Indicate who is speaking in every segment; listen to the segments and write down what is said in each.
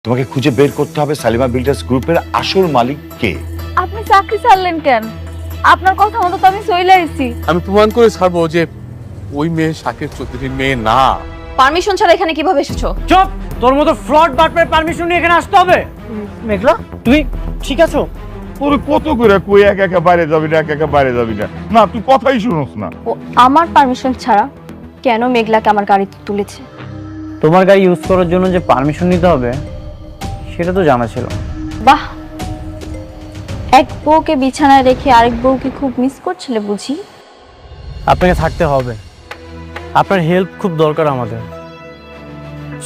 Speaker 1: তোমাকে খুঁজে বের করতে হবে সালিমা বিল্ডার্স গ্রুপের আসল মালিক কে।
Speaker 2: আপনি চাকরি ছাড়লেন কেন? আপনার কথা মতো তো আমি চলে আইছি।
Speaker 3: আমি প্রমাণ করে ছাড়বো যে ওই মেয়ে শাকের চৌধুরীর মেয়ে না।
Speaker 2: পারমিশন ছাড়া এখানে কিভাবে এসেছো?
Speaker 4: চুপ! তোর মতো ফ্রড বাটপার পারমিশন নিয়ে এখানে আসতে হবে? মেঘলা, তুই ঠিক আছো?
Speaker 5: তোর কত করে কই একা একা বাইরে যাবি না, একা একা বাইরে যাবি না, না তুই কথাই শুনোস না।
Speaker 6: ও আমার পারমিশন ছাড়া কেন মেঘলাকে আমার গাড়িতে তুলেছে?
Speaker 4: তোমার গাড়ি ইউজ করার জন্য যে পারমিশন নিতে হবে সেটা তো জানা ছিল।
Speaker 6: বাহ, এক বউকে বিছানায় রেখে আরেক বউকে খুব মিস করছিলে বুঝি?
Speaker 4: আপনাকে থাকতে হবে, আপনার হেল্প খুব দরকার আমাদের।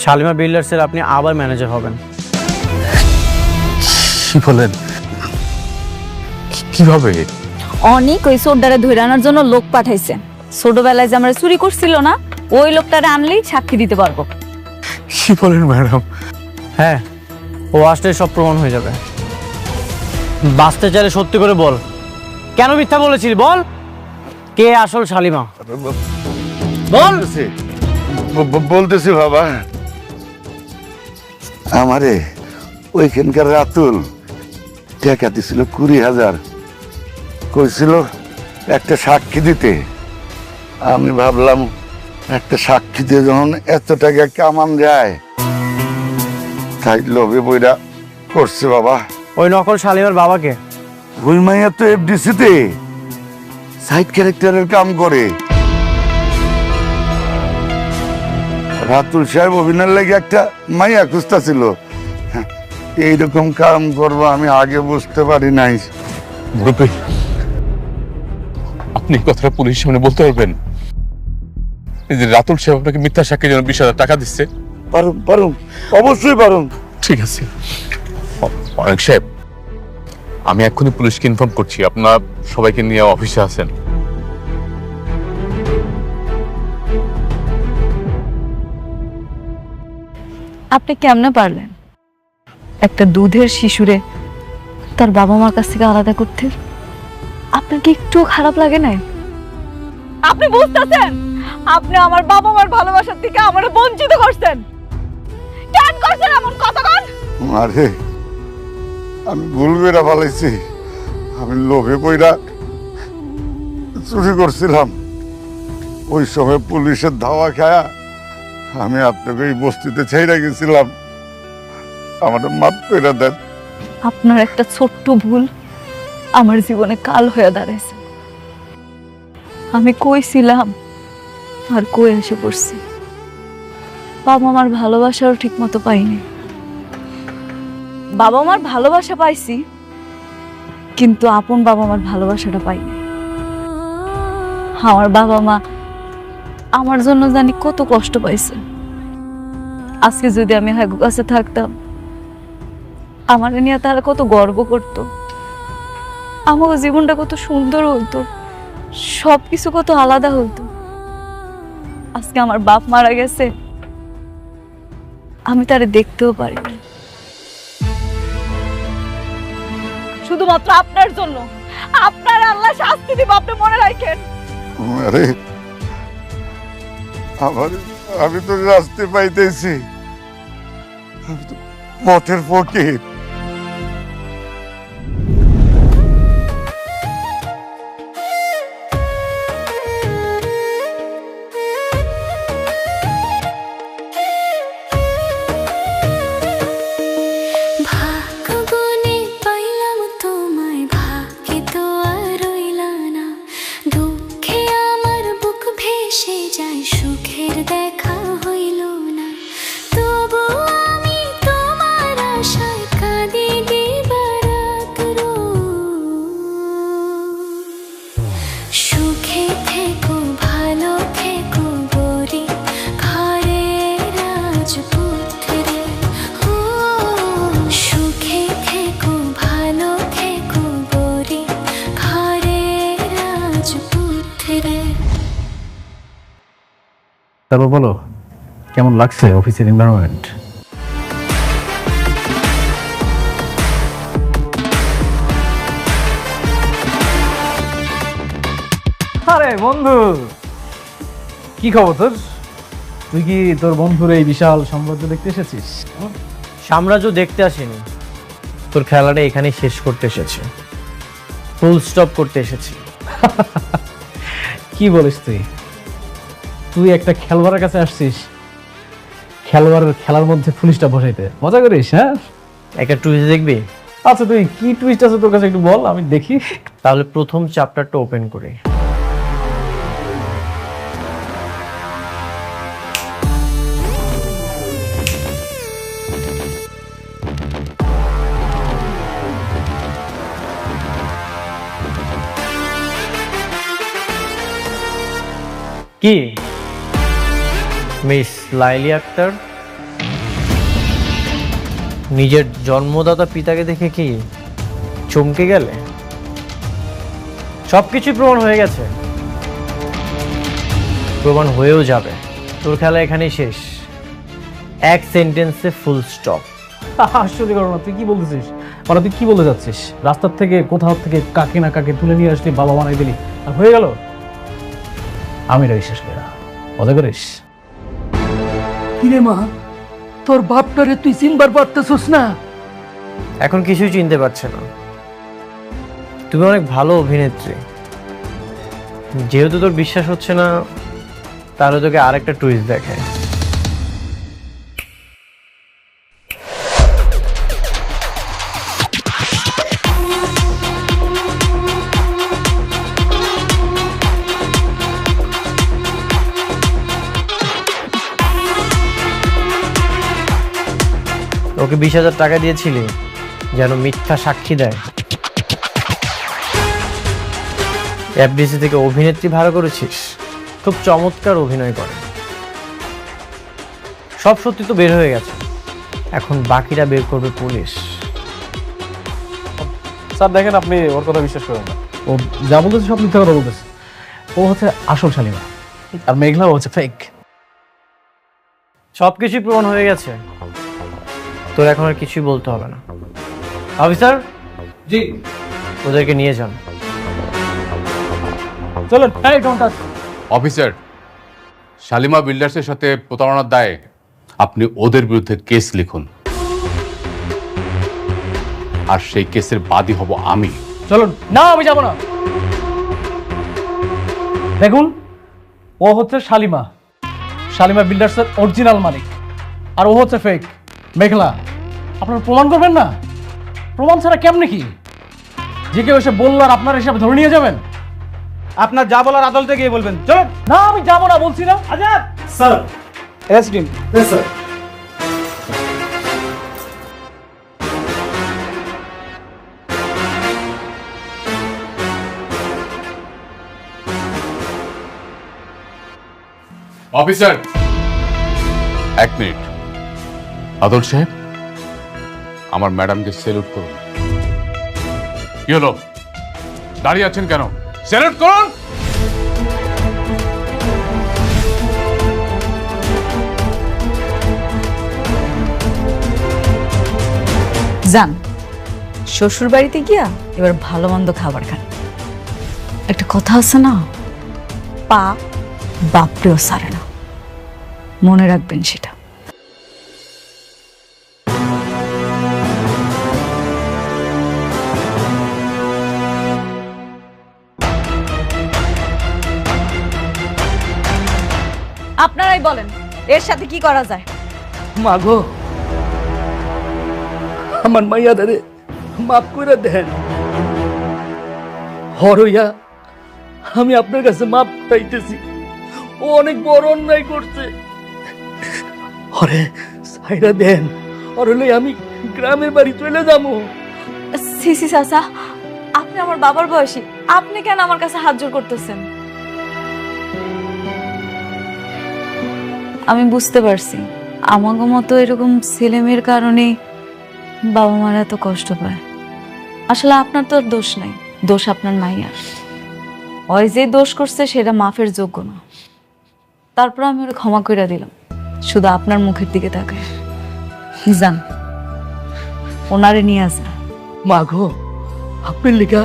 Speaker 4: শালিমা বিল্ডার্সের আপনি আবার ম্যানেজার হবেন।
Speaker 3: কি বলেন? কিভাবে?
Speaker 2: অনেক ওই সোডারে ধরে আনার জন্য লোক পাঠাইছে। ছোটবেলায় যে আমরা চুরি করছিল না, ওই লোকটারে আনলেই সাক্ষী দিতে পারবো।
Speaker 3: কি বলেন ম্যাডাম?
Speaker 4: হ্যাঁ, ও আসলে সব প্রমাণ হয়ে যাবে। বাঁচতে চাইলে সত্যি করে বল, কেন মিথ্যা বলেছিলি? বল, কে আসল শালিমা? বল।
Speaker 5: বলতেছি বাবা, আমারে ওইখানকার রাতুল টাকা দিছিল 20,000, কইছিল একটা সাক্ষী দিতে। আমি ভাবলাম একটা সাক্ষী দিয়ে যখন এত টাকা কামান যায়, তাই লোভে বইরা করছে বাবা।
Speaker 4: ওই নকল শালিমার বাবাকে?
Speaker 5: ওই মাইয়া তো এফডিসিতে সাইড ক্যারেক্টারের কাম করে। রাতুল সাহেব অভিনয়ের লাগে একটা মাইয়া খুঁজতা ছিল। এইরকম কাম করবো আমি আগে বুঝতে পারি নাই।
Speaker 3: মুরব্বী, আপনি এই কথাটা পুলিশের সামনে বলতে পারবেন যে রাতুল সাহেব আপনাকে মিথ্যা সাক্ষীর জন্য 20,000 টাকা দিচ্ছে?
Speaker 5: পারুম পারুম, অবশ্যই পারুম।
Speaker 3: ঠিক আছে অনেক সাহেব, আমি এক্ষুনি পুলিশকে ইনফর্ম করছি। আপনার সবাইকে নিয়ে অফিসে আছেন।
Speaker 2: আপনি কেমনে পারলেন একটা দুধের শিশুরে তার বাবা মার কাছ থেকে আলাদা করতে? আপনার কি একটু খারাপ লাগে না? আপনি বুঝতেছেন আপনি আমার বাবা মার ভালোবাসার থেকে আমারে বঞ্চিত করছেন? কেন করছেন এমন কথা?
Speaker 5: আরে আমি ভুল বেড়া ফেলাইছি। আমি লোভে পইরা চুরি করছিলাম। ওই সময় পুলিশের ধাওয়া খায়া আমি আপনাকে এই বস্তিতে ছেড়ে গেছিলাম। আমাদের মাফ করে দেন।
Speaker 2: আপনার একটা ছোট্ট ভুল আমার জীবনে কাল হয়ে দাঁড়াইছে। আমি কইছিলাম আর কই এসে পড়ছি। বাবা মার ভালোবাসাও ঠিক মতো পাইনি। বাবা মার ভালোবাসা পাইছি, কিন্তু আপন বাবা মার ভালোবাসাটা পাইনি। আমার বাবা মা আমার জন্য জানি কত কষ্ট পাইছে। আজকে যদি আমি হাগু কাছে থাকতাম, আমার নিয়ে তারা কত গর্ব করতো। আমার জীবনটা কত সুন্দর হইতো, সবকিছু কত আলাদা হইতো। আজকে আমার বাপ মারা গেছে, আমি তারে দেখতেও পারি না। শুধুমাত্র আপনার জন্য আপনার আল্লাহ শাস্তি দিব, আপনি মনে রাখেন।
Speaker 5: আরে আমি তো রাস্তে পাইতেছি, আমি তো পথের ফকির।
Speaker 7: তারপর বলো, কেমন লাগছে অফিসের এনভায়রনমেন্ট? আরে বন্ধু, কি খবর তোর? তুই কি তোর বন্ধুর এই বিশাল সাম্রাজ্য দেখতে এসেছিস?
Speaker 4: সাম্রাজ্য দেখতে আসেনি, তোর খেলাটা এখানেই শেষ করতে এসেছে, ফুল স্টপ করতে এসেছি।
Speaker 7: কি বলিস তুই? তুই একটা খেলোয়াড়ের কাছে আসছিস খেলোয়াড়ের খেলার মধ্যে পুলিশটা বসাইতে? মজা করিস? হ্যাঁ,
Speaker 4: একটা টুইস্ট দেখবি?
Speaker 7: আচ্ছা তুই কি টুইস্ট আছে তোর কাছে একটু বল, আমি দেখি।
Speaker 4: তাহলে প্রথম চ্যাপ্টারটা ওপেন করি। কি মিস লাইলি আক্তার, নিজের জন্মদাতা পিতাকে দেখে কি চমকে গেলে? সবকিছুই প্রমাণ হয়ে গেছে, প্রমাণ হয়েও যাবে। তোর খেলা এখানেই শেষ, এক সেন্টেন্সে ফুল স্টপ।
Speaker 7: আসলে ঘটনা, তুই কি বলতেছিস? মানে তুই কি বলতে যাচ্ছিস? রাস্তার থেকে কোথাও থেকে কাকে না কাকে তুলে নিয়ে আসলি, বাবা বানাই দিলি, আর হয়ে গেল? আমি এটা বিশ্বাস করি না, মজা করিস?
Speaker 8: কিরে মা, তোর বাপটারে তুই চিনবার পারতেছিস না?
Speaker 4: এখন কিছুই চিনতে পারছে না। তুমি অনেক ভালো অভিনেত্রী, যেহেতু তোর বিশ্বাস হচ্ছে না, তাহলে তোকে আরেকটা টুইস্ট দেখায়। ওকে 20,000 টাকা দিয়েছিলি যেন মিথ্যা সাক্ষী দেয়। এফডিসি থেকে অভিনেত্রী ভাড়া করেছিস, খুব চমৎকার অভিনয় করে। সব সত্যি তো বের হয়ে গেছে, এখন বাকিটা বের করবে পুলিশ।
Speaker 7: স্যার দেখেন, আপনি ওর কথা বিশ্বাস করেন না। ও যা বলতেছে সব মিথ্যা কথা বলতেছে। ও হচ্ছে আসল শালিমা, আর মেঘলা হচ্ছে ফেক।
Speaker 4: সবকিছুই প্রমাণ হয়ে গেছে, তোর এখন আর কিছুই বলতে হবে না। অফিসার
Speaker 7: জি,
Speaker 4: ওদেরকে নিয়ে যান।
Speaker 7: চলুন। এই ডোন্ট টাচ।
Speaker 3: অফিসার, শালিমা বিল্ডার্সের সাথে প্রতারণার দায়ে আপনি ওদের বিরুদ্ধে কেস লিখুন, আর সেই কেসের বাদী হব আমি।
Speaker 7: চলুন। না, আমি যাব না। দেখুন, ও হচ্ছে শালিমা, শালিমা বিল্ডার্সের অরিজিনাল মালিক, আর ও হচ্ছে ফেক মেঘলা। আপনারা প্রমাণ করবেন না? প্রমাণ ছাড়া কেমনে কি? যে কেউ এসে বললো আর আপনার হিসাবে ধরে নিয়ে যাবেন?
Speaker 9: আপনার যা বলার আদালতে গিয়ে বলবেন। চলুন।
Speaker 7: না, আমি যাবো না, বলছি না। Azad
Speaker 9: sir, SDM sir.
Speaker 3: Officer, এক মিনিট। আদল সাহেব, আমার ম্যাডামকে সেলুট করুন। কি হলো, দাঁড়িয়ে আছেন কেন? সেলুট করুন।
Speaker 2: যান শ্বশুর বাড়িতে গিয়া এবার ভালো মন্দ খাবার খান। একটা কথা আছে না, পা বাপরেও সারে না, মনে রাখবেন সেটা। আপনারাই বলেন এর সাথে কি করা যায়?
Speaker 8: মা গো, আমার মাইয়া দারে মাফ করে দেন। হরইয়া আমি আপনার কাছে মাফ চাইতেছি, ও অনেক বড় অন্যায় করছে। হরে সাইরা দেন, আর হলে আমি গ্রামের বাড়ি চলে যাবো।
Speaker 2: সিসি চাচা, আপনি আমার বাবার বয়সী, আপনি কেন আমার কাছে হাত জোর করতেছেন? আমি বুঝতে পারছি আমাগো মতো এরকম ছেলেমেয়ের কারণে বাবা মারা এত কষ্ট পায়। আসলে আপনার তো আর দোষ নাই, দোষ আপনার মাইয়ার। ওই যে দোষ করছে সেটা মাফের যোগ্য না। তারপর আমি ওরা ক্ষমা করে দিলাম, শুধু আপনার মুখের দিকে তাকায়। যান, ওনারে নিয়ে আসেন।
Speaker 8: মা গো, আপনার লেখা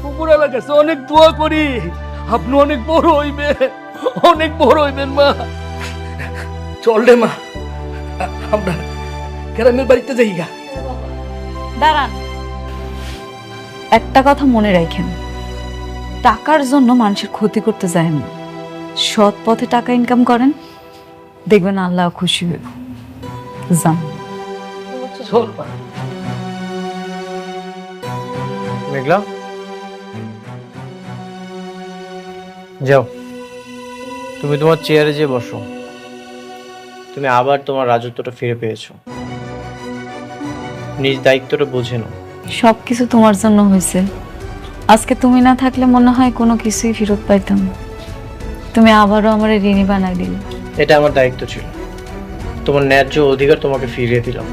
Speaker 8: উপরওয়ালার কাছে অনেক দোয়া করি, আপনি অনেক বড় হইবেন, অনেক বড় হইবেন। মা চল রে মা, আমরা গ্রামের বাড়িতে যাই গা।
Speaker 2: দাঁড়ান, একটা কথা মনে রাখেন, টাকার জন্য মানুষের ক্ষতি করতে যায় না। সৎ পথে টাকা ইনকাম করেন, দেখবেন আল্লাহ খুশি হইব। যান।
Speaker 8: চল মা।
Speaker 4: মেঘলা, যাও তুমি তোমার চেয়ারে যেয়ে বসো। তুমি আবার তোমার রাজত্বটা ফিরে পেয়েছো। নিজ দায়িত্বটা বুঝে নাও।
Speaker 2: সবকিছু তোমার জন্য হয়েছে। আজকে তুমি না থাকলে মনে হয় কোনো কিছুই ফেরত পাইতাম না। তুমি আবারও আমার ঋণী বানাই দিলে।
Speaker 4: এটা আমার দায়িত্ব ছিল। তোমার ন্যায্য অধিকার তোমাকে ফিরিয়ে দিলাম।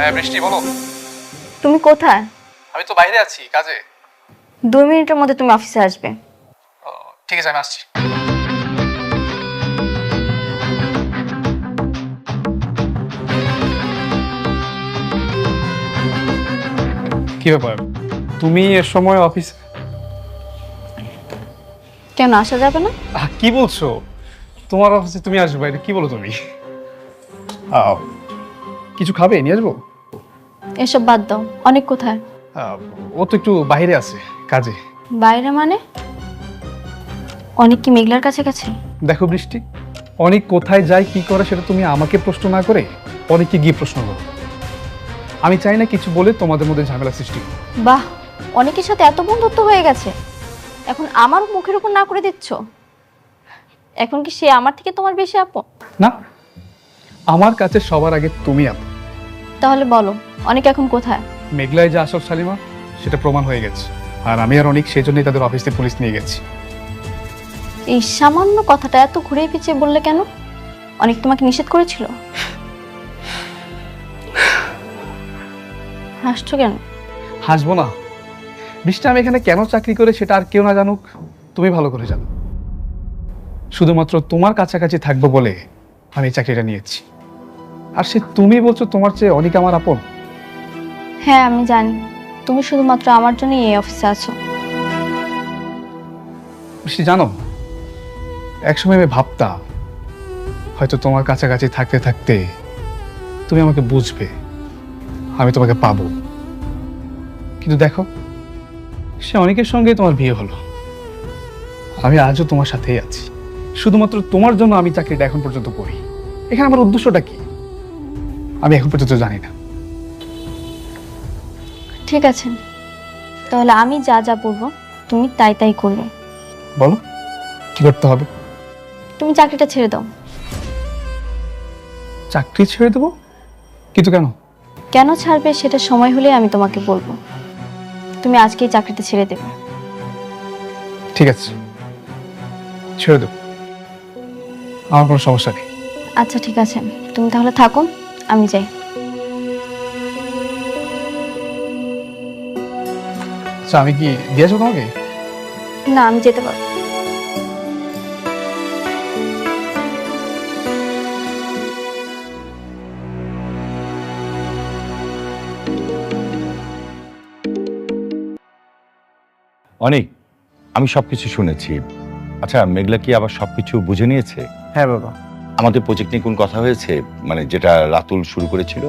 Speaker 9: হ্যাঁ বৃষ্টি, বলো।
Speaker 6: তুমি কোথায়?
Speaker 9: আমি তো বাইরে আছি কাজে।
Speaker 6: 2 মিনিটের মধ্যে তুমি অফিসে আসবে।
Speaker 9: ঠিক আছে, আমি আসছি। কি ব্যাপার, তুমি এর সময় অফিস?
Speaker 6: কেন আসা যাবে না?
Speaker 9: কি বলছো? তোমার অফিসে তুমি আসবে? এটা কি বলো তুমি? কিছু খাবে? নিয়ে আসবো?
Speaker 6: এসব বাদ দাও। অনেক কোথায়?
Speaker 9: ও তো একটু বাইরে আছে কাজে।
Speaker 6: বাইরে মানে? অনেক কি মেঘলার কাছে কাছে?
Speaker 9: দেখো বৃষ্টি, অনেক কোথায় যায় কি করে সেটা তুমি আমাকে প্রশ্ন না করে অনেককে গিয়ে প্রশ্ন করো। আমি চাই না কিছু বলে তোমাদের মধ্যে ঝামেলা সৃষ্টি হোক।
Speaker 6: বাহ, অনেকের সাথে এত বন্ধুত্ব হয়ে গেছে, এখন আমার মুখের উপর না করে দিচ্ছ। এখন কি সে আমার থেকে তোমার বেশি আপন?
Speaker 9: না, আমার কাছে সবার আগে তুমি আপন।
Speaker 6: তাহলে বলো, অনেক এখন কোথায়?
Speaker 9: মেঘলায় যে আসল শালিমা সেটা প্রমাণ হয়ে গেছে, আর আমি আর অনেক সেই জন্যই তাদের অফিসে পুলিশ নিয়ে গেছি।
Speaker 6: এই সামান্য কথাটা এত ঘুরে পিছিয়ে বললে কেন? অনেক তোমাকে নিষেধ করেছিল? হাসছো কেন?
Speaker 9: হাসবো না বৃষ্টি, আমি এখানে কেন চাকরি করে সেটা আর কেউ না জানুক, তুমি ভালো করে জানো। শুধুমাত্র তোমার কাছাকাছি থাকবো বলে আমি এই চাকরিটা নিয়েছি। আর সে তুমি বলছো তোমার চেয়ে অনেক আমার আপন।
Speaker 6: হ্যাঁ আমি জানি, তুমি শুধুমাত্র আমার জন্যই এই অফিসে আছো।
Speaker 9: বৃষ্টি জানো, একসময় আমি ভাবতাম হয়তো তোমার কাছাকাছি থাকতে থাকতে তুমি আমাকে বুঝবে, আমি তোমাকে পাবো। কিন্তু দেখো, সে অনেকের সঙ্গে তোমার বিয়ে হলো। আমি আজও তোমার সাথেই আছি, শুধুমাত্র তোমার জন্য আমি চাকরিটা এখন পর্যন্ত করি। এখানে আমার উদ্দেশ্যটা কি আমি এখন পর্যন্ত জানি না।
Speaker 6: ঠিক আছে, তাহলে আমি যা যা বলবো তুমি তাই তাই করবে।
Speaker 9: বলো কি করতে হবে?
Speaker 6: তুমি চাকরিটা ছেড়ে দাও।
Speaker 9: চাকরি ছেড়ে দেবো? কিন্তু কেন?
Speaker 6: কেন ছাড়বে সেটা সময় হলে আমি তোমাকে বলবো। তুমি আজকেই চাকরিটা ছেড়ে দেবে।
Speaker 9: ঠিক আছে, ছেড়ে দেবো, আমার কোনো সমস্যা নেই।
Speaker 6: আচ্ছা ঠিক আছে, তুমি তাহলে থাকো, আমি যাই।
Speaker 9: আচ্ছা, আমি কি দিয়েছো তোমাকে?
Speaker 6: না, আমি যেতে পারবো।
Speaker 1: অনেক, আমি সবকিছু শুনেছি। আচ্ছা, মেঘলা কি আবার সবকিছু বুঝে নিয়েছে?
Speaker 4: হ্যাঁ বাবা।
Speaker 1: আমাদের প্রজেক্ট নিয়ে কোন কথা হয়েছে, মানে যেটা রাতুল শুরু করেছিল?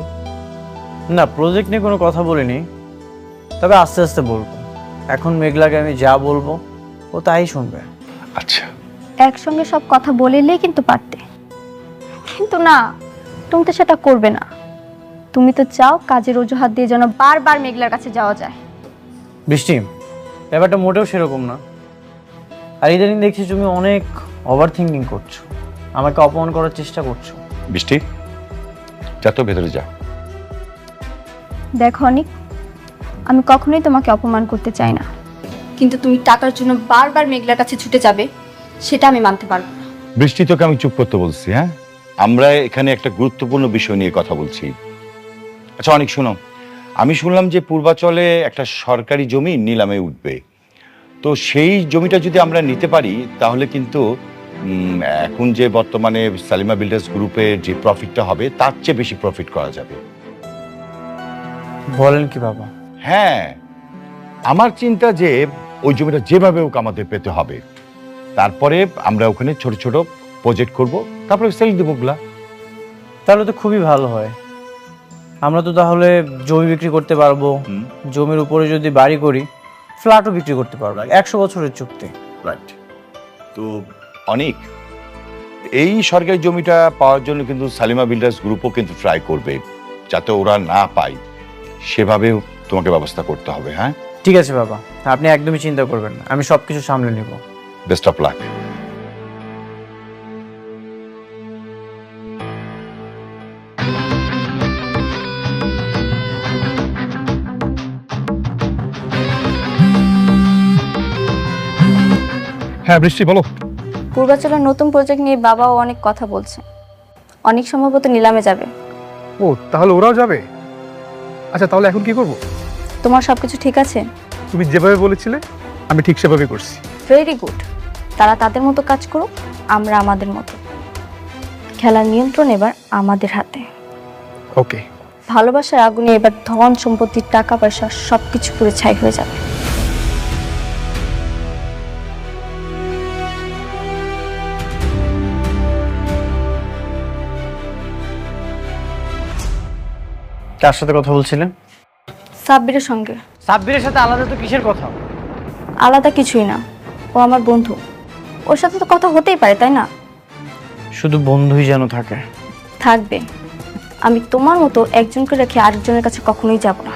Speaker 4: না, প্রজেক্ট নিয়ে কোনো কথা বলিনি, তবে আস্তে আস্তে বলবো। এখন মেঘলাকে আমি যা বলবো ও তাই শুনবে।
Speaker 1: আচ্ছা,
Speaker 6: একসঙ্গে সব কথা বলিলেই কিন্তু পারতে, কিন্তু না, তুমি তো সেটা করবে না। তুমি তো চাও কাজের অজুহাত দিয়ে যেন বারবার মেঘলার কাছে যাওয়া যায়।
Speaker 4: বৃষ্টি, ব্যাপারটা মোটেও সেরকম না। আর ইদানিং দেখছি তুমি অনেক ওভার থিঙ্কিং করছো, আমাকে অপমান করার চেষ্টা করছো।
Speaker 1: বৃষ্টি যা তো ভেতরে যা।
Speaker 6: দেখো অনেক, আমি কখনোই তোমাকে অপমান করতে চাই না, কিন্তু তুমি টাকার জন্য বারবার মেঘলার কাছে ছুটে যাবে সেটা আমি মানতে পারবো না।
Speaker 1: বৃষ্টি, তোকে আমি চুপ করতে বলছি। হ্যাঁ, আমরা এখানে একটা গুরুত্বপূর্ণ বিষয় নিয়ে কথা বলছি। আচ্ছা অনেক, শোনো, আমি শুনলাম যে পূর্বাচলে একটা সরকারি জমি নিলামে উঠবে। তো সেই জমিটা যদি আমরা নিতে পারি তাহলে কিন্তু এখন যে বর্তমানে সালিমা বিল্ডার্স গ্রুপের যে প্রফিটটা হবে তার চেয়ে বেশি প্রফিট করা যাবে।
Speaker 4: বলেন কি বাবা?
Speaker 1: হ্যাঁ, আমার চিন্তা যে ওই জমিটা যেভাবে হোক আমাদের পেতে হবে, তারপরে আমরা ওখানে ছোট ছোট প্রজেক্ট করব, তারপরে সেল দেবো গুলা।
Speaker 4: তাহলে তো খুবই ভালো হয়। আমরা তো তাহলে জমি বিক্রি করতে পারবো, জমির উপরে যদি বাড়ি করি ফ্ল্যাটও বিক্রি করতে পারবো। 100 বছরের চুক্তি।
Speaker 1: রাইট। তো অনেক, এই সরকারি জমিটা পাওয়ার জন্য কিন্তু সালিমা বিল্ডার্স গ্রুপও কিন্তু ট্রাই করবে, যাতে ওরা না পায় সেভাবেও তোমাকে ব্যবস্থা করতে হবে। হ্যাঁ,
Speaker 4: ঠিক আছে বাবা, আপনি একদমই চিন্তা করবেন না, আমি সবকিছু সামলে নেব।
Speaker 1: Best of luck.
Speaker 9: হ্যাঁ বৃষ্টি, বলো।
Speaker 6: পূর্বাচলের নতুন প্রজেক্ট নিয়ে বাবাও অনেক কথা বলছে, অনেক সম্ভবত নিলামে যাবে।
Speaker 9: ও, তাহলে ওরাও যাবে? আচ্ছা, তাহলে এখন কি করব?
Speaker 6: তোমার সবকিছু ঠিক আছে?
Speaker 9: তুমি যেভাবে বলেছিলে আমি ঠিক সেভাবে করছি।
Speaker 6: Very good. তারা তাদের মতো কাজ করুক, আমরা আমাদের মতো। খেলার নিয়ন্ত্রণ এবার আমাদের হাতে।
Speaker 9: ওকে।
Speaker 6: ভালোবাসার আগুনে এবার ধন সম্পত্তি টাকা পয়সা সবকিছু পুরো ছাই হয়ে যাবে।
Speaker 4: কার সাথে কথা বলছিলেন?
Speaker 6: সাব্বিরের সঙ্গে।
Speaker 4: সাব্বিরের সাথে আলাদা তো কিসের কথা?
Speaker 6: আলাদা কিছুই না, ও আমার বন্ধু, ওর সাথে তো কথা হতেই পারে, তাই না?
Speaker 4: শুধু বন্ধুই যেন থাকে।
Speaker 6: থাকবে। আমি তোমার মতো একজনকে রেখে আরেকজনের কাছে কখনোই যাব না।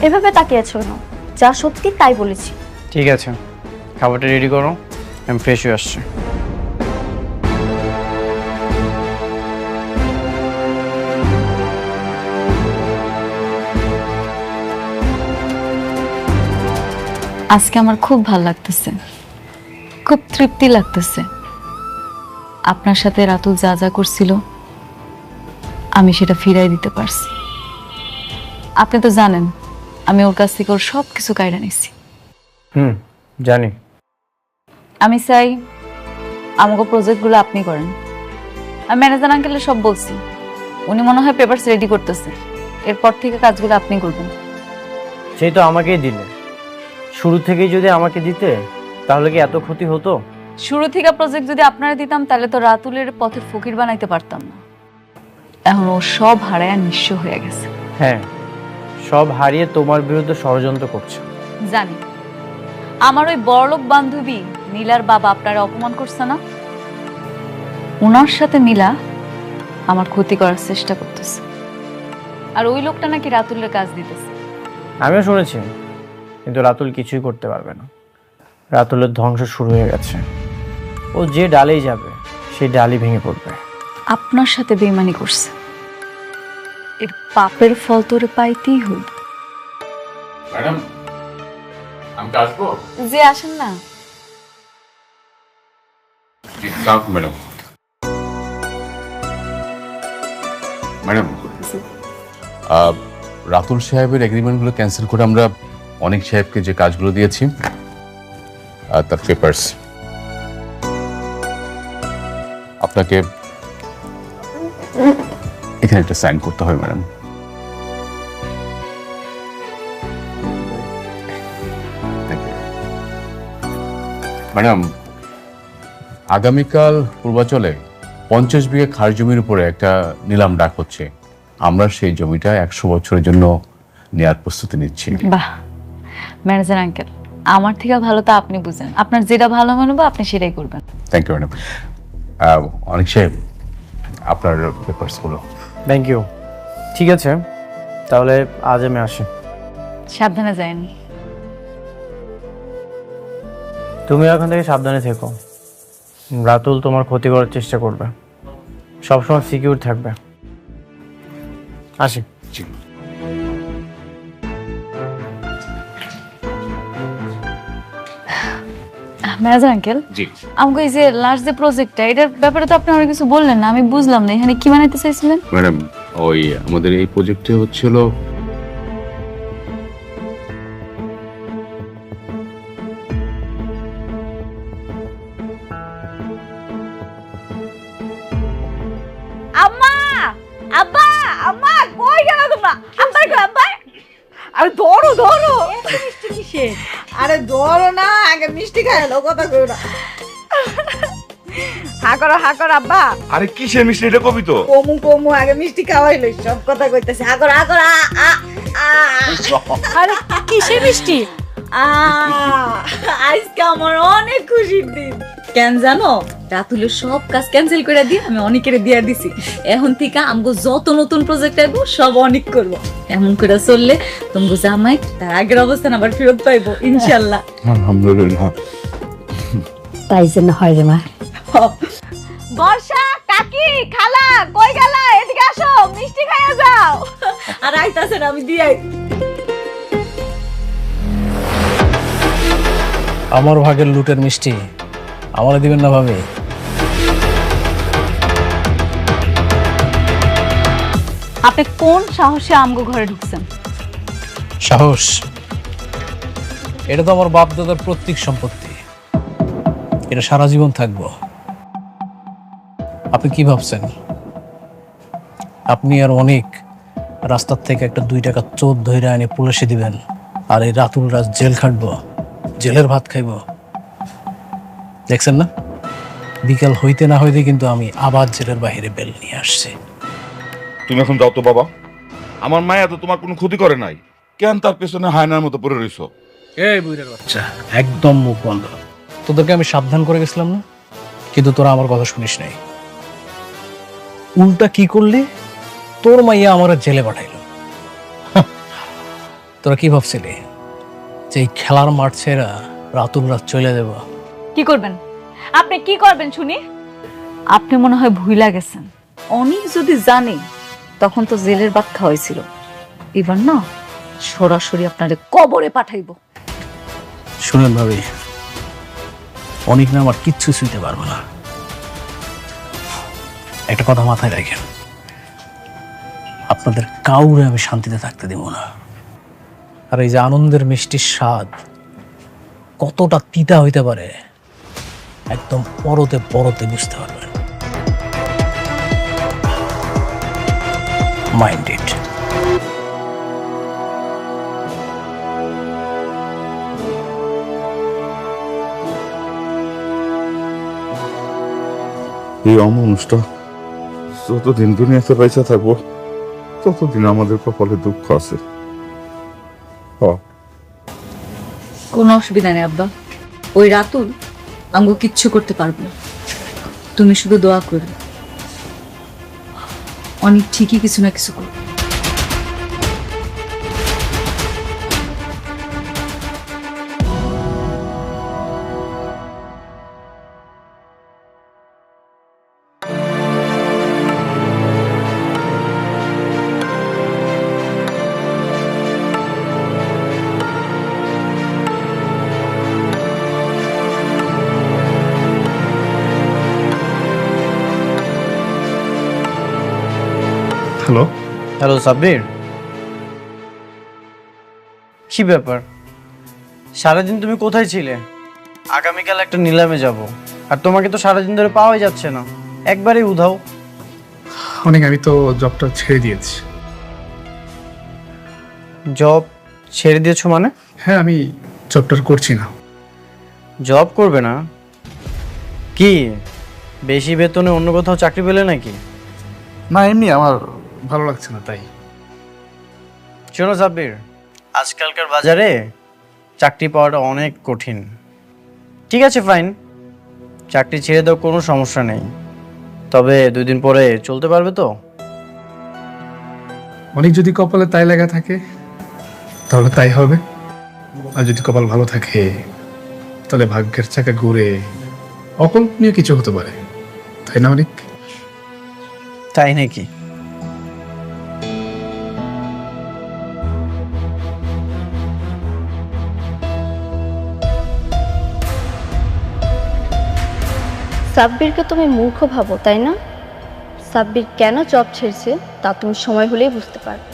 Speaker 6: এভাবে তাকিয়েছো কেন? যা সত্যি তাই বলেছি।
Speaker 4: ঠিক আছে, খাবারটা রেডি করো, আমি ফ্রেশ হয়ে আসছি।
Speaker 2: আজকে আমার খুব ভালো লাগতেছে, খুব তৃপ্তি লাগতেছে। আপনার সাথে রাতুল যা যা করছিল আমি সেটা ফিরাই দিতে পারছি। আপনি তো জানেন আমি ওর কাছ থেকে ওর সব কিছু কায়রা নিছি।
Speaker 4: জানি।
Speaker 2: আমি চাই আমাকে প্রজেক্টগুলো আপনি করেন। আমি ম্যানেজার আঙ্কেলের সব বলছি, উনি মনে হয় পেপারস রেডি করতেছে। এরপর থেকে কাজগুলো আপনি করবেন।
Speaker 4: সেই তো আমাকেই দিলে। শুরু থেকেই যদি আমাকে দিতে তাহলে কি এত ক্ষতি হতো?
Speaker 2: শুরু থেকে প্রজেক্ট যদি আপনারা দিতাম তাহলে তো রাতুলের পথের ফকির বানাইতে পারতাম না। এখন ও সব হারায় নিঃস্ব হয়ে গেছে।
Speaker 4: হ্যাঁ, সব হারিয়ে তোমার বিরুদ্ধে ষড়যন্ত্র করছে।
Speaker 2: জানি আমার ওই বড়লোক বান্ধবী নীলার বাবা আপনারা অপমান করছে না, ওনার সাথে মিলা আমার ক্ষতি করার চেষ্টা করতেছে। আর ওই লোকটা নাকি রাতুলের কাজ দিতেছে।
Speaker 4: আমিও শুনেছি, কিন্তু রাতুল কিছুই করতে পারবে না। রাতুলের ধ্বংস শুরু হয়ে গেছে। ও যে ডালেই যাবে সেই ডালই ভেঙে পড়বে।
Speaker 2: আপনার সাথে বেইমানি করছে, এর পাপের ফল তোরে পাইতেই হইল।
Speaker 3: ম্যাডাম, আমি আসবো?
Speaker 2: যে আসেন না।
Speaker 3: ম্যাডাম, ম্যাডাম, রাতুল সাহেবের এগ্রিমেন্টগুলো ক্যান্সেল করে আমরা অনেক সাহেবকে যে কাজগুলো দিয়েছি তার পেপারস আপনাকে এখানে একটা সাইন করতে হবে ম্যাডাম। ম্যাডাম, আগামীকাল পূর্বাচলে 50 বিঘা খাস জমির উপরে একটা নিলাম ডাক হচ্ছে। আমরা সেই জমিটা 100 বছরের জন্য নেয়ার প্রস্তুতি নিচ্ছি।
Speaker 2: বাহ, ম্যানেজার আঙ্কেল, আমার থেকে ভালো তো আপনি বুঝেন। আপনার যেটা ভালো মনে হবে আপনি সেটাই করবেন।
Speaker 3: Thank you madam. অনেক সাহেব, আপনার পেপারসগুলো।
Speaker 4: Thank you. ঠিক আছে, তাহলে আজ আমি আসি।
Speaker 2: সাবধানে যান।
Speaker 4: তুমি এখন থেকে সাবধানে থেকো। রাতুল তোমার ক্ষতি করার চেষ্টা করবে, সবসময় সিকিউর থাকবে। আসি।
Speaker 1: জি।
Speaker 2: মেজার আঙ্কেল,
Speaker 1: জি
Speaker 2: আমাকে এই যে লাস্ট যে প্রজেক্টটা, এটার ব্যাপারে তো আপনি অনেক কিছু বললেন না, আমি বুঝলাম না এখানে কি বানাইতে চাইছিলেন।
Speaker 3: ম্যাডাম, ওই আমাদের এই প্রজেক্টে হচ্ছিল
Speaker 2: আম্মা, আব্বা, আম্মা কই গেল তোমরা? আব্বা কই আব্বা? আরে ধরো ধরো। মিষ্টি কিসে? আরে ধরো না, আগে মিষ্টি খাইলো, কথা কইও না। হা করো আব্বা।
Speaker 1: আরে কিসের মিষ্টি এটা কবি তো?
Speaker 2: কমু আগে মিষ্টি খাওয়াইলো, সব কথা কইতেছে। হা করো আরে কিসের মিষ্টি? আজকে আমার অনেক খুশির দিন। কেন জানো, রাতুলে সব কাজ ক্যান্সেল করে দিয়ে আমি অনেকের দিয়া দিছি। এখন থেকে আমগো যত নতুন প্রজেক্ট আইবো সব অনেক করব। এমন করে চললে তোমগো জামাই তার আগের অবস্থান আবার ফেরত পাইবো ইনশাআল্লাহ।
Speaker 5: আলহামদুলিল্লাহ।
Speaker 10: তাই জন্য হয় রে মা।
Speaker 2: বর্ষা, কাকি, খালা কই গেলা? এদিকে আসো, মিষ্টি খাইয়া যাও। আর আইতাছে না, আমি দিয়াই।
Speaker 7: আমার ভাগের লুটের মিষ্টি আমারে দিবেন না ভাবে?
Speaker 2: আপনি কোন সাহসে আমগো ঘরে ঢুকছেন?
Speaker 7: সাহস? এটা তো আমার বাপ দাদার প্রত্যেক সম্পত্তি, এটা সারা জীবন থাকবো। আপনি কি ভাবছেন আপনি আর অনেক রাস্তার থেকে একটা 2 টাকা চোর ধরে এনে পুলিশে দিবেন আর এই রাতুল রাত জেল খাটবো, জেলের ভাত খাইব? দেখছেন না, বিকাল হইতে না হইতে কিন্তু আমি আবার জেলের বাইরে বেল নিয়ে আসছি।
Speaker 5: তুমি এখন যাও তো বাবা, আমার মায়া তো তোমার কোনো ক্ষতি করে নাই, কেন তার পেছনে হায়নার মতো পড়ে রইছো?
Speaker 7: এই বুইড়ার বাচ্চা, একদম মুখ বন্ধ। তোদেরকে আমি সাবধান করে গেছিলাম না, কিন্তু তোরা আমার কথা শুনিস নাই। উল্টা কি করলি, তোর মাইয়া আমার জেলে পাঠাইল। তোরা কি ভাবছিলি যে এই খেলার মাঠ ছেড়া রাতুল রাত চলে দেব?
Speaker 2: কি করবেন আপনি? কি করবেন শুনি? আপনি মনে হয় ভুইলা গেছেন, অনেক যদি জানে তখন তো জেলের ভাত খাওয়াইছিল। এবার না সরাসরি আপনারে কবরে পাঠাইবো।
Speaker 7: শুনেন ভাবি, অনেক না আমার কিচ্ছু শুনতে পারবো না। একটা কথা মাথায় রাখেন, আপনাদের কাউরে আমি শান্তিতে থাকতে দেব না। আর এই যে আনন্দের মিষ্টির স্বাদ কতটা তিতা হইতে পারে একদম পরতে পরতে বুঝতে পারবেন। Mind it.
Speaker 5: এই অমানুষটা যতদিন দুনিয়াতে পয়সা থাকবো ততদিন আমাদের কপালে দুঃখ আছে।
Speaker 2: কোনো অসুবিধা নেই আব্বা, ওই রাতুল আমগো কিচ্ছু করতে পারবো না। তুমি শুধু দোয়া করো, অনেক ঠিকই কিছু না কিছু করবে।
Speaker 9: হ্যালো,
Speaker 4: হ্যালো সাব্বির, কি ব্যাপার? সারাদিন তুমি কোথায় ছিলে? আগামীকাল একটা নিলামে যাব, আর তোমাকে তো সারাদিন ধরে পাওয়াই যাচ্ছে না, একবারেই উধাও।
Speaker 9: অনেক, আমি তো জবটা ছেড়ে দিয়েছি।
Speaker 4: জব ছেড়ে দিয়েছো মানে?
Speaker 9: হ্যাঁ, আমি জবটা করছি না।
Speaker 4: জব করবে না? কি বেশি বেতনে অন্য কোথাও চাকরি পেলে নাকি?
Speaker 9: না, এমনি আমার ভালো লাগছে না তাই।
Speaker 4: শোনো সাব্বির, আজকালকার বাজারে চাকরি পাওয়াটা অনেক কঠিন। ঠিক আছে ফাইন, চাকরি ছেড়ে দাও, কোনো সমস্যা নেই, তবে 2 দিন পরে চলতে পারবে তো?
Speaker 9: অনেক যদি কপালে তাই লেখা থাকে তাহলে তাই হবে, আর যদি কপাল ভালো থাকে তাহলে ভাগ্যের চাকা ঘুরে অকল্পনীয় কিছু হতে পারে, তাই না অনেক?
Speaker 4: তাই নাকি?
Speaker 6: সাব্বিরকে তুমি মূর্খ ভাবো তাই না? সাব্বির কেন জব ছেড়েছে তা তুমি সময় হলেই বুঝতে পারবে।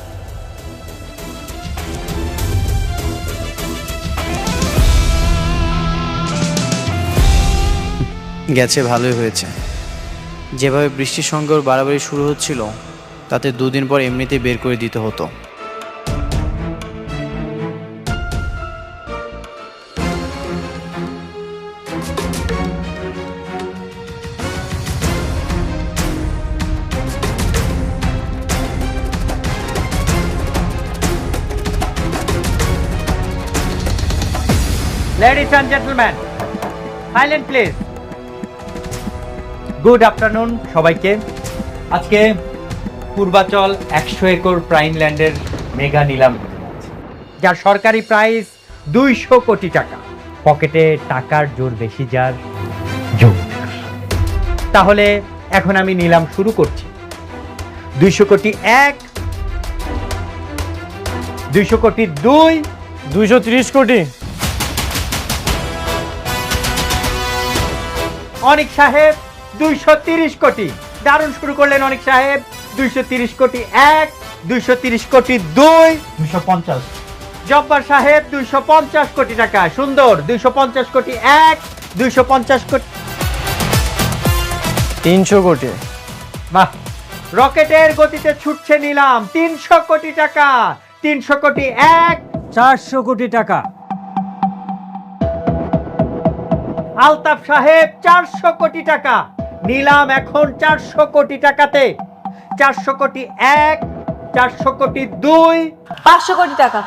Speaker 4: গেছে ভালোই হয়েছে। যেভাবে বৃষ্টির সঙ্গে ওর বাড়াবাড়ি শুরু হচ্ছিল তাতে দুদিন পর এমনিতেই বের করে দিতে হতো।
Speaker 11: Ladies and gentlemen, silent please. Good afternoon সবাইকে। আজকে পূর্বাচল 100 একর প্রাইম ল্যান্ডের মেগা নিলাম হতে যাচ্ছে, যার সরকারি প্রাইস 200 কোটি টাকা। পকেটে টাকার জোর বেশি যার জোর। তাহলে এখন আমি নিলাম শুরু করছি। 200 কোটি 1, 200 কোটি 2,
Speaker 4: 230 কোটি।
Speaker 11: অনিক সাহেব 230 কোটি। দারুণ শুরু করলেন অনিক সাহেব। 230 কোটি 1, 230 কোটি 2, 250। জব্বার সাহেব 250 কোটি টাকা। সুন্দর। 250 কোটি 1, 250 কোটি
Speaker 4: 300 কোটি।
Speaker 11: বাহ, রকেটের গতিতে ছুটছে নিলাম। 300 কোটি টাকা। 300 কোটি 1, 400 কোটি টাকা। আলতাফ সাহেব 400 কোটি টাকা। নিলাম এখন 400 কোটি টাকাতে। 400 কোটি 1, 400 কোটি 2,
Speaker 2: 500 কোটি টাকা।